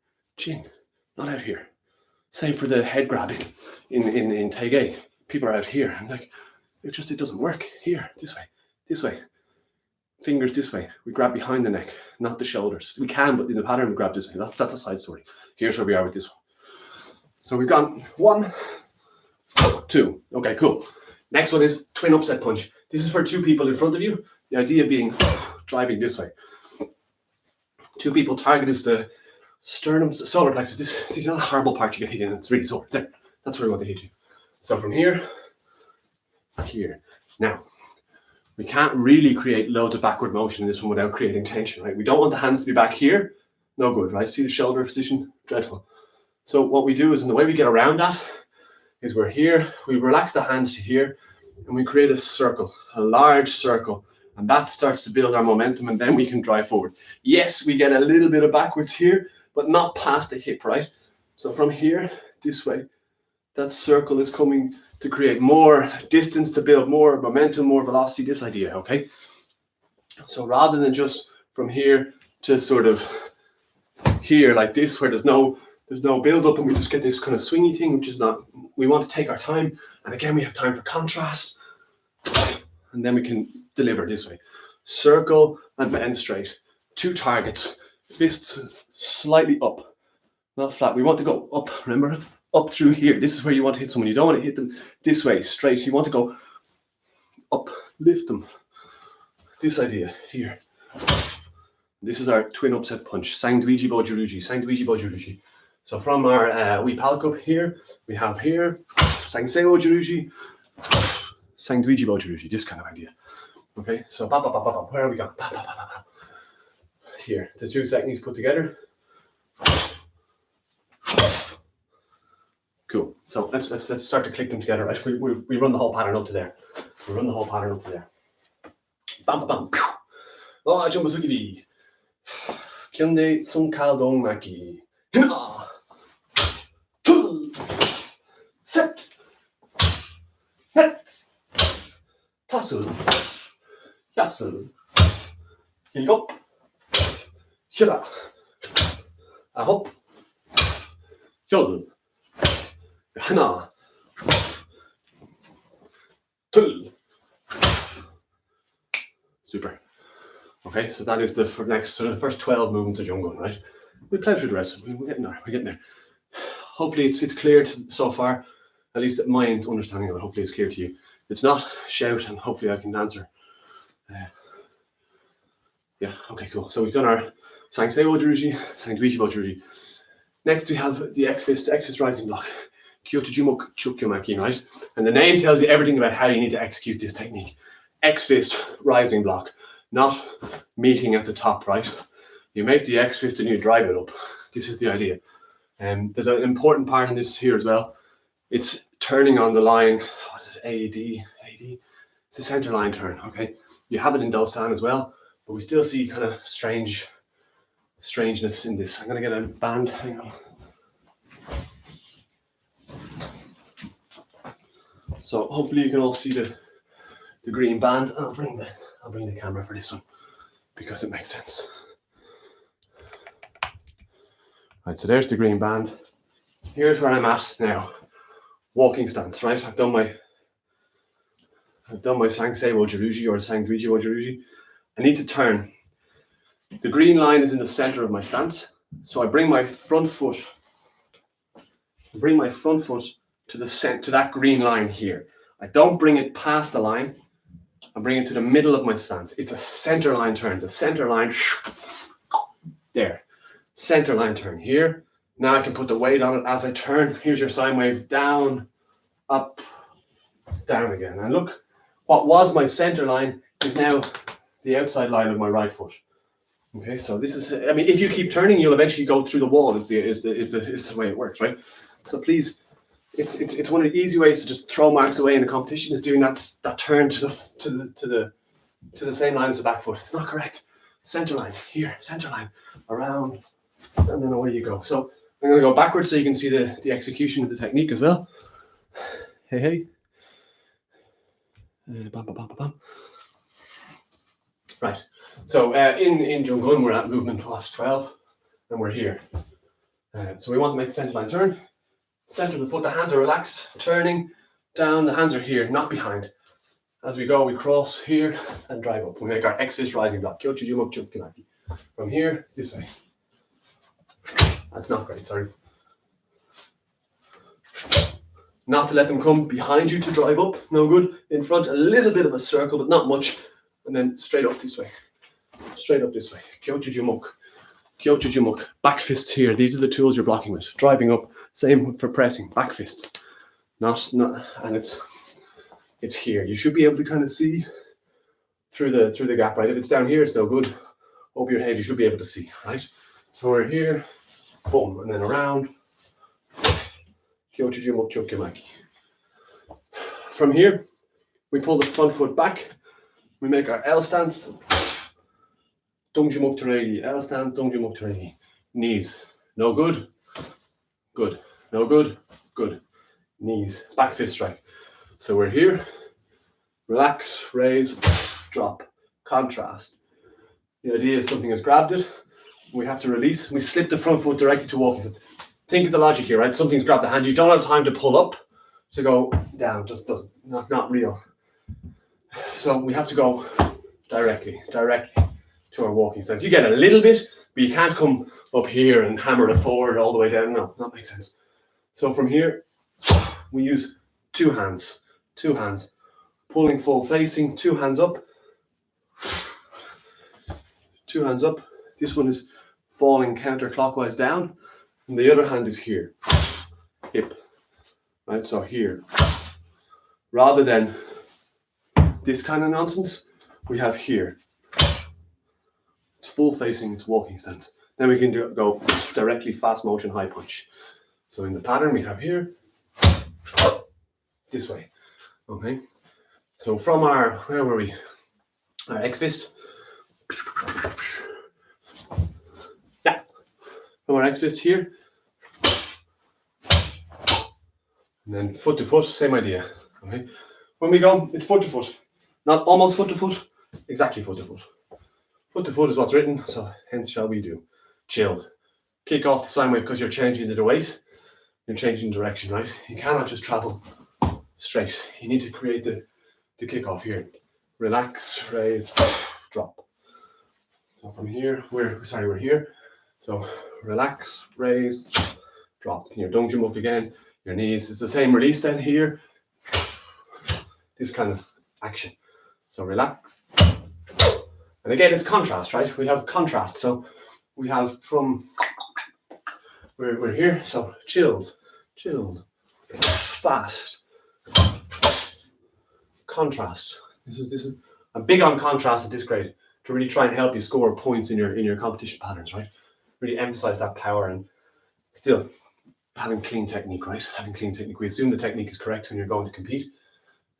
not out here. Same for the head grabbing in Taege. People are out here, and like, it doesn't work. Here, this way. Fingers this way. We grab behind the neck, not the shoulders. We can, but in the pattern we grab this way. That's a side story. Here's where we are with this one. So we've gone 1, 2. Okay, cool. Next one is twin upset punch. This is for 2 people in front of you. The idea being driving this way. 2 people, target is the sternum, solar plexus. This is not a horrible part you get hit in. It's really sore. There. That's where we want to hit you. So from here. Now, we can't really create loads of backward motion in this one without creating tension, right? We don't want the hands to be back here. No good, right? See the shoulder position? Dreadful. So what we do is, and the way we get around that is we're here, we relax the hands to here, and we create a circle, a large circle, and that starts to build our momentum, and then we can drive forward. Yes, we get a little bit of backwards here, but not past the hip, right? So from here, this way, that circle is coming to create more distance, to build more momentum, more velocity, this idea, okay? So rather than just from here to sort of here like this, where there's no build up and we just get this kind of swingy thing, which is not, we want to take our time. And again, we have time for contrast, and then we can deliver this way. Circle and bend straight. 2 targets, fists slightly up, not flat. We want to go up, remember? Up through here. This is where you want to hit someone. You don't want to hit them this way, straight. You want to go up, lift them. This idea here. This is our twin upset punch. Sangdwiji bo Jirugi. So from our wee pal cup here, we have here, Sangseo Jirugi, Sangdwiji bo Jirugi, this kind of idea. Okay, so where are we going? Here, the 2 techniques put together. Cool. So let's start to click them together, right? We run the whole pattern up to there. Bam, bam, bam. Oh, jumbo sukibi. Kyunde sung kaldong Makgi. Set. Net. Tasu. Yasu. Ilgop. Hira. Ahop. Hyol. 하나, 둘. Super. Okay, so that is the first 12 movements of Joong Gun, right? We'll play through the rest. We're getting there. Hopefully it's clear so far, at least my understanding of it. Hopefully it's clear to you. If it's not, shout, and hopefully I can answer. Yeah, okay, cool. So we've done our Sangseo Jirugi, Sangdwiji bo Jirugi. Next we have the X-Fist rising block. Kyotojumok Chukyomaki, right? And the name tells you everything about how you need to execute this technique. X-Fist rising block, not meeting at the top, right? You make the X-Fist and you drive it up. This is the idea. There's an important part in this here as well. It's turning on the line, what is it, AD? It's a center line turn, okay? You have it in Dosan as well, but we still see kind of strangeness in this. I'm going to get a band. Hang on. So hopefully you can all see the green band. I'll bring the camera for this one because it makes sense. Right, so there's the green band. Here's where I'm at now. Walking stance, right? I've done my Sangseiwo Jirugi or Sanguijiwo Jirugi. I need to turn. The green line is in the center of my stance. So I bring my front foot to that green line here. I don't bring it past the line. I bring it to the middle of my stance. It's a center line turn. The center line, there. Center line turn here. Now I can put the weight on it as I turn. Here's your sine wave, down, up, down again. And look, what was my center line is now the outside line of my right foot. Okay, so this is, I mean, if you keep turning, you'll eventually go through the wall is the way it works, right? So please, it's one of the easy ways to just throw marks away in a competition is doing that turn to the same line as the back foot. It's not correct. Center line, here, center line, around, and then away you go. So I'm going to go backwards so you can see the execution of the technique as well. Hey. Bam, bam, bam, bam. Right. So in Joong Gun, we're at movement 12, and we're here. So we want to make the center line turn. Center of the foot, the hands are relaxed, turning down, the hands are here, not behind. As we go, we cross here and drive up. We make our X-fist rising block. From here, this way. That's not great, sorry. Not to let them come behind you to drive up, no good. In front, a little bit of a circle, but not much. And then straight up this way. Straight up this way. Kyochujumuk. Back fists here. These are the tools you're blocking with. Driving up. Same for pressing. Back fists. Not, and it's here. You should be able to kind of see through the gap, right? If it's down here, it's no good. Over your head, you should be able to see, right? So we're here. Boom. And then around. Kyochujumuk Chokyamaki. From here, we pull the front foot back. We make our L stance. Dongjumuk Teregi. L stance, Dongjumuk Teregi. Knees. No good. Good. No good. Good. Knees. Back fist strike. So we're here. Relax, raise, drop. Contrast. The idea is something has grabbed it. We have to release. We slip the front foot directly to walking stance. Think of the logic here, right? Something's grabbed the hand. You don't have time to pull up to go down. Just doesn't. Not real. So we have to go directly to our walking stance. You get a little bit, but you can't come up here and hammer it forward all the way down. No, that makes sense. So from here, we use two hands, pulling full facing, two hands up. This one is falling counterclockwise down, and the other hand is here, hip, right? So here, rather than this kind of nonsense, we have here. It's full facing, it's walking stance. Then we can go directly fast motion high punch. So in the pattern we have here, this way. Okay. So from our, where were we? Our X fist. Yeah. From our X fist here. And then foot to foot, same idea. Okay. When we go, it's foot to foot. Not almost foot to foot, exactly foot to foot. Foot to foot is what's written, so hence shall we do. Chilled. Kick off the sine wave because you're changing the weight. You're changing direction, right? You cannot just travel straight. You need to create the kick off here. Relax, raise, drop. So from here, we're here. So relax, raise, drop. Your dongjumuk again, your knees. It's the same release then here. This kind of action. So relax. And again, it's contrast, right? We have contrast. So we have from, we're here. So chilled, fast, contrast. This is, I'm big on contrast at this grade to really try and help you score points in your competition patterns, right? Really emphasize that power and still having clean technique, right? Having clean technique. We assume the technique is correct when you're going to compete.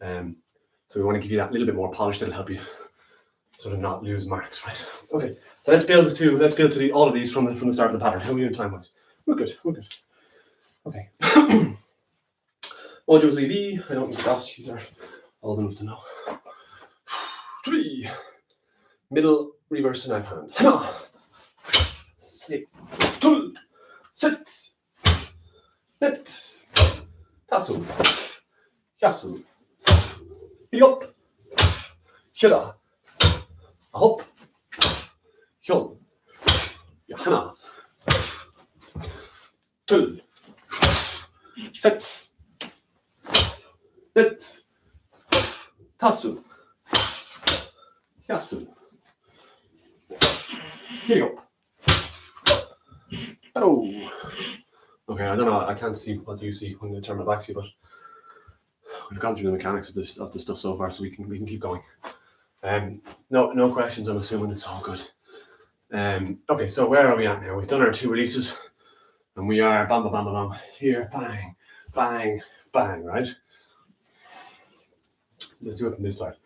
So we want to give you that little bit more polish that'll help you sort of not lose marks, right? Okay, so let's build to all of these from the start of the pattern. How are we doing time-wise? We're good. Okay. Mojo B, I don't need that, these are old enough to know. 3. Middle reverse knife hand. Hana. 6. 2. Sit. Net. Tasu. Yasu. Yop. Hira. Hop. Hyon. Hana. Tul. Set. Net. Tasu. Yasu. Hyo. Oh. Okay, I don't know. I can't see what you see when you turn it back to you, but we've gone through the mechanics of the stuff so far, so we can keep going. No questions. I'm assuming it's all good. Okay, so where are we at now? We've done our 2 releases, and we are bam, bam, bam, bam, here, bang, bang, bang, right? Let's do it from this side.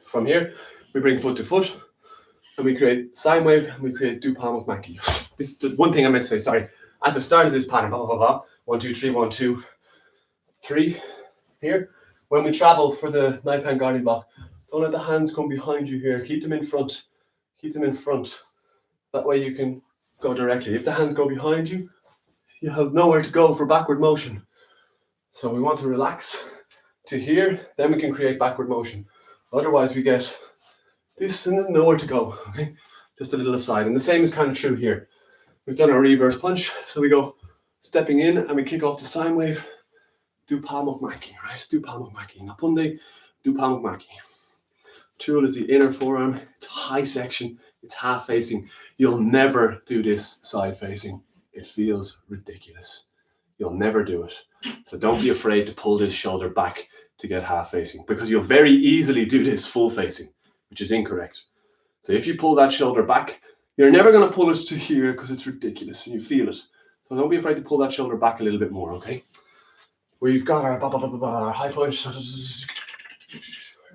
From here, we bring foot to foot, and we create sine wave, and we create do palm with Makgi. This is the one thing I meant to say, sorry. At the start of this pattern, blah, blah, blah, blah, 1, 2, 3, 1, 2, 3, here. When we travel for the knife hand guarding block, don't let the hands come behind you here. Keep them in front. Keep them in front. That way you can go directly. If the hands go behind you, you have nowhere to go for backward motion. So we want to relax to here, then we can create backward motion. Otherwise we get this and then nowhere to go, okay? Just a little aside. And the same is kind of true here. We've done our reverse punch, so we go stepping in and we kick off the sine wave, do palm of Makgi, right? Do palm of Makgi. Napunde, do palm of Makgi. Tool is the inner forearm. It's high section. It's half facing. You'll never do this side facing. It feels ridiculous. You'll never do it. So don't be afraid to pull this shoulder back to get half facing, because you'll very easily do this full facing, which is incorrect. So if you pull that shoulder back, you're never going to pull it to here because it's ridiculous and you feel it. So don't be afraid to pull that shoulder back a little bit more, okay? We've got our high punch. Where does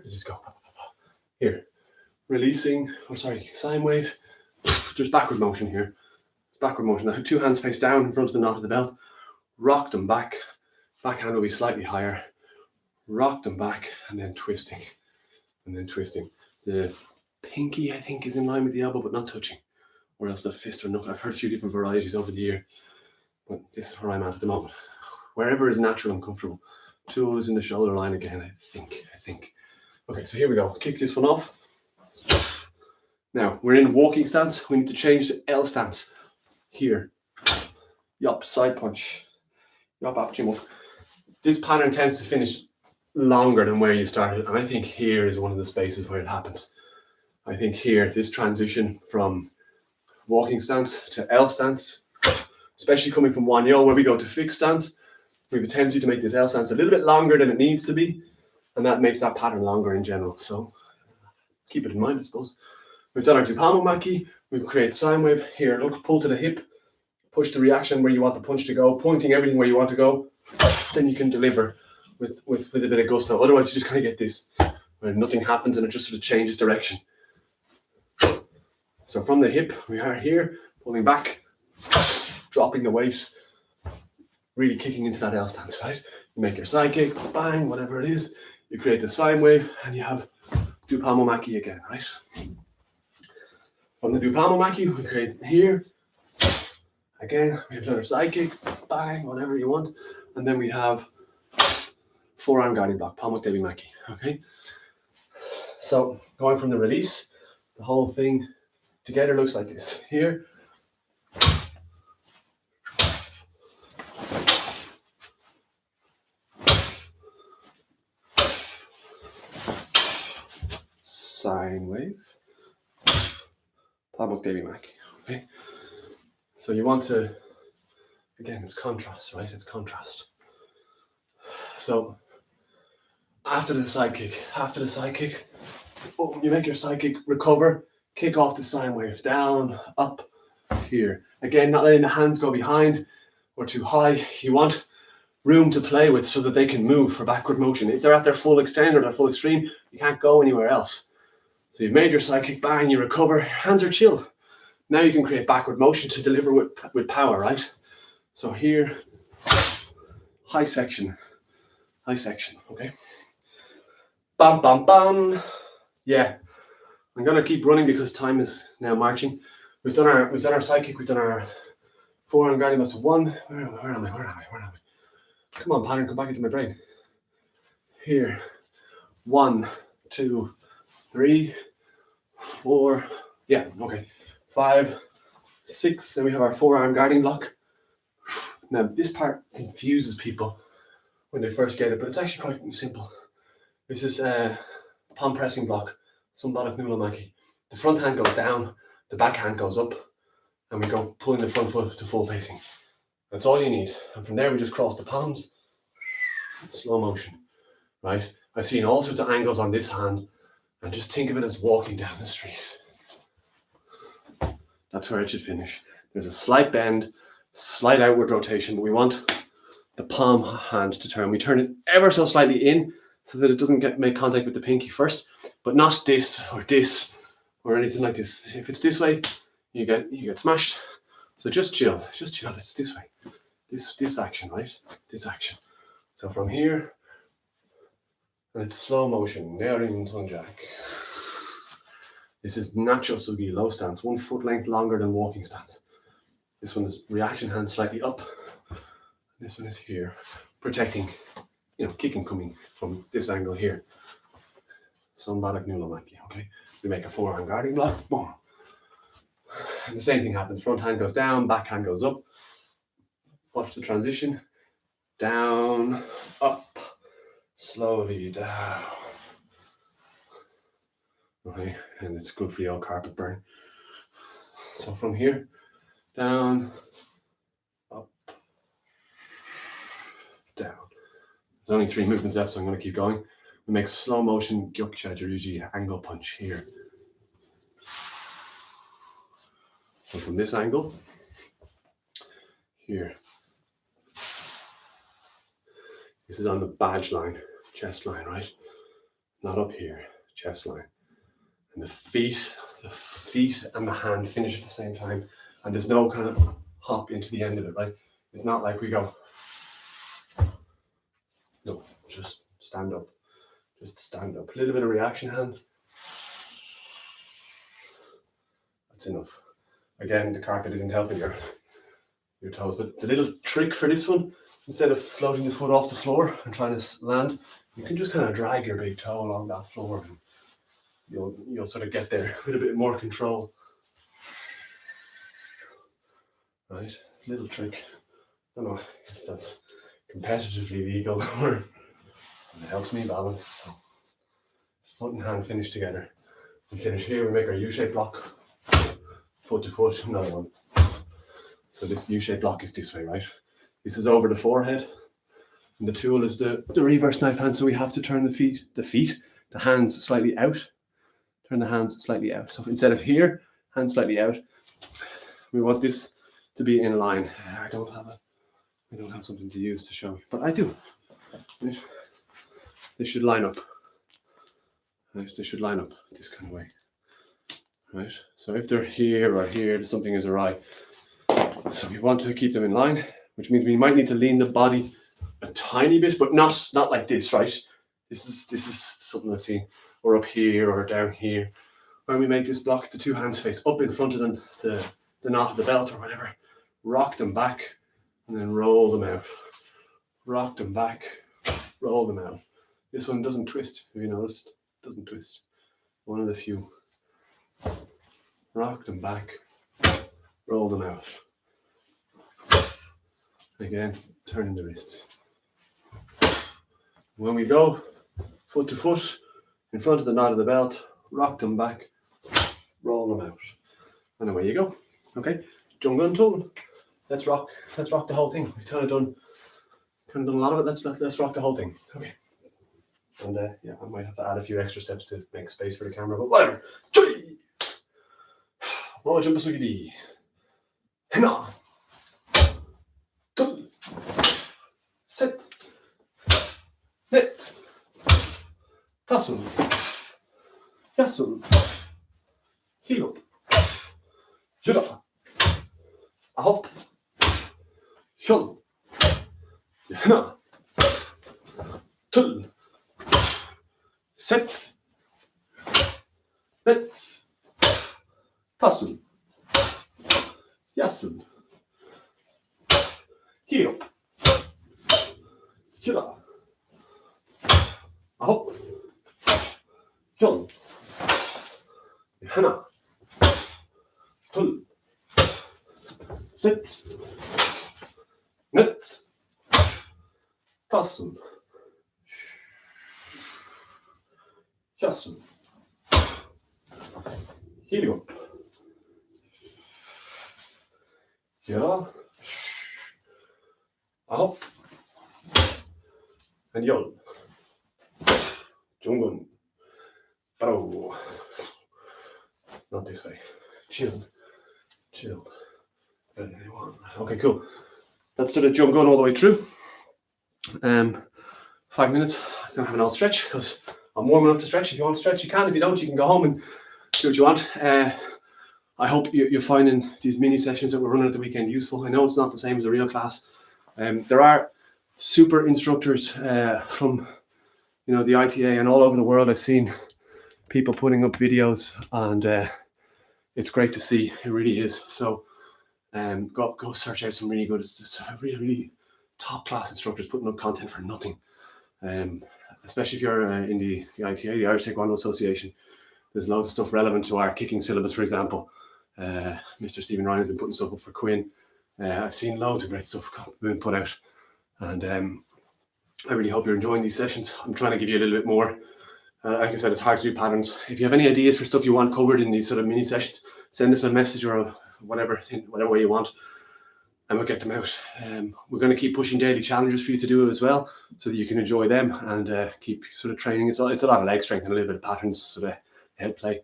this go? Here. Releasing, sine wave. There's backward motion here. Backward motion. Now 2 hands face down in front of the knot of the belt. Rock them back. Backhand will be slightly higher. Rock them back and then twisting. And then twisting. The pinky, I think, is in line with the elbow, but not touching. Or else the fist or knuckle. I've heard a few different varieties over the year, but this is where I'm at the moment. Wherever is natural and comfortable. Tool is in the shoulder line again, I think. Okay, so here we go. Kick this one off. Now, we're in walking stance. We need to change to L stance. Here. Yup, side punch. Yup, up, Jimmo. This pattern tends to finish longer than where you started, and I think here is one of the spaces where it happens. I think here, this transition from walking stance to L stance, especially coming from Wanyo, where we go to fixed stance, we have a tendency to make this L stance a little bit longer than it needs to be, and that makes that pattern longer in general. So keep it in mind, I suppose. We've done our Tupamo Makgi. We create sine wave here. Look, pull to the hip, push the reaction where you want the punch to go, pointing everything where you want to go. Then you can deliver with a bit of gusto. Otherwise, you just kind of get this where nothing happens and it just sort of changes direction. So from the hip, we are here, pulling back, dropping the weight, really kicking into that L stance, right? You make your side kick, bang, whatever it is. You create the sine wave and you have Dupamo Makgi again, right? From the Dupamo Makgi, we create here. Again, we have another side kick, bang, whatever you want. And then we have forearm guarding block, Pamuk Devi Makgi, okay? So going from the release, the whole thing together looks like this. Here. Sine wave. Pamuk Devi Makgi, okay? So you want to, again, it's contrast, right? It's contrast. So after the side kick, boom, you make your side kick, recover, kick off the sine wave, down, up, here. Again, not letting the hands go behind or too high. You want room to play with so that they can move for backward motion. If they're at their full extent or their full extreme, you can't go anywhere else. So you've made your side kick, bang, you recover, your hands are chilled. Now you can create backward motion to deliver with power, right? So here, high section, okay? Bam, bam, bam. Yeah, I'm gonna keep running because time is now marching. We've done our side kick, we've done our forearm guarding. That's one. Where am I? Come on, pattern, come back into my brain. Here, 1, 2, 3, 4. Yeah, okay. 5, 6. Then we have our forearm guarding block. Now this part confuses people when they first get it, but it's actually quite simple. This is palm pressing block, Sunbala Knula Makgi. The front hand goes down, the back hand goes up, and we go pulling the front foot to full facing. That's all you need. And from there we just cross the palms, slow motion, right? I've seen all sorts of angles on this hand, and just think of it as walking down the street. That's where it should finish. There's a slight bend, slight outward rotation, but we want the palm hand to turn. We turn it ever so slightly in so that it doesn't make contact with the pinky first, but not this or anything like this. If it's this way, you get smashed. So just chill. It's this way. This action, right? This action. So from here, and it's slow motion. Nearing tongue jack. This is Nacho Sugi, low stance, 1 foot length longer than walking stance. This one is reaction hand slightly up. This one is here, protecting, kicking coming from this angle here. Sunbala Knula Makgi, okay? We make a forearm guarding block, boom. And the same thing happens. Front hand goes down, back hand goes up. Watch the transition. Down, up, slowly down. Okay, and it's good for your carpet burn. So from here, down, up, down. There's only 3 movements left, so I'm going to keep going. We make slow motion Gyokcha Jirugi angle punch here. So from this angle, here. This is on the badge line, chest line, right? Not up here, chest line. And the feet and the hand finish at the same time. And there's no kind of hop into the end of it, right? It's not like we go. No, just stand up. Just stand up. A little bit of reaction hand. That's enough. Again, the carpet isn't helping your toes. But the little trick for this one, instead of floating the foot off the floor and trying to land, you can just kind of drag your big toe along that floor. And you'll sort of get there with a bit more control. Right, little trick. I don't know if that's competitively legal or it helps me balance. So foot and hand finish together. We finish here, we make our U-shaped block. Foot to foot, another one. So this U-shaped block is this way, right? This is over the forehead. And the tool is the reverse knife hand, so we have to turn the hands slightly out. Turn the hands slightly out. So instead of here, hands slightly out, we want this to be in line. I don't have something to use to show you, but I do. Right? They should line up. Right? They should line up this kind of way. Right? So if they're here or here, something is awry. So we want to keep them in line, which means we might need to lean the body a tiny bit, but not like this, right? This is something I've seen, or up here or down here. When we make this block, the 2 hands face up in front of them, the knot of the belt or whatever. Rock them back and then roll them out. Rock them back, roll them out. This one doesn't twist, have you noticed? Doesn't twist. One of the few. Rock them back, roll them out. Again, turning the wrists. When we go foot to foot, in front of the knot of the belt, rock them back, roll them out. And away you go. Okay, Joong Gun tool. Let's rock the whole thing. We've kind of done a lot of it. Let's rock the whole thing. Okay. And yeah, I might have to add a few extra steps to make space for the camera, but whatever. Mo jump sugidi. Hina. Sit. Net. Tasun. Yasun. Heel up. Yura. Ahop. Hyun. Hana. Tull. Set. Bet. Tasun. Yasun. Heel up. Yura. Ahop. Hyun. Hana. Tull. Set. Net. Tasun. Yasun. Helium. Ja. Up. And Yon. Joong Gun. Bro. Not this way. Chilled. Okay, cool. That's sort of Joong Gun all the way through. 5 minutes. I'm gonna have an old stretch because I'm warm enough to stretch. If you want to stretch, you can. If you don't, you can go home and do what you want. I hope you're finding these mini sessions that we're running at the weekend useful. I know it's not the same as a real class. There are super instructors from the ITA and all over the world. I've seen people putting up videos, and it's great to see. It really is. So go search out some really good, really top class instructors putting up content for nothing. Especially if you're in the ITA, the Irish Taekwondo Association. There's loads of stuff relevant to our kicking syllabus, for example. Mr. Stephen Ryan has been putting stuff up for Quinn. I've seen loads of great stuff being put out, and I really hope you're enjoying these sessions. I'm trying to give you a little bit more. Like I said, it's hard to do patterns. If you have any ideas for stuff you want covered in these sort of mini sessions, send us a message or whatever way you want, and we'll get them out. We're going to keep pushing daily challenges for you to do as well, so that you can enjoy them and keep sort of training. It's a lot of leg strength and a little bit of patterns, sort of head play.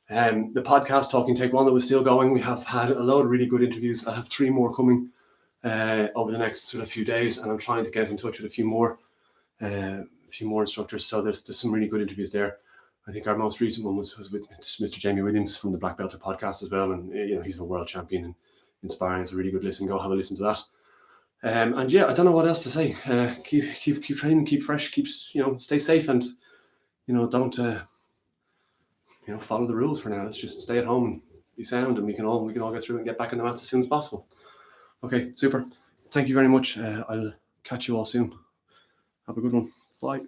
The podcast Talking Taekwondo is still going. We have had a load of really good interviews. I have 3 more coming over the next sort of few days, and I'm trying to get in touch with a few more instructors. So there's some really good interviews there. I think our most recent one was with Mr. Jamie Williams from the Black Belter podcast as well, and he's a world champion and inspiring. It's a really good listen. Go have a listen to that. And yeah, I don't know what else to say. Keep training, keep fresh, stay safe, and don't follow the rules for now. Let's just stay at home and be sound, and we can all get through and get back in the mat as soon as possible. Okay, super. Thank you very much. I'll catch you all soon. Have a good one. Bye.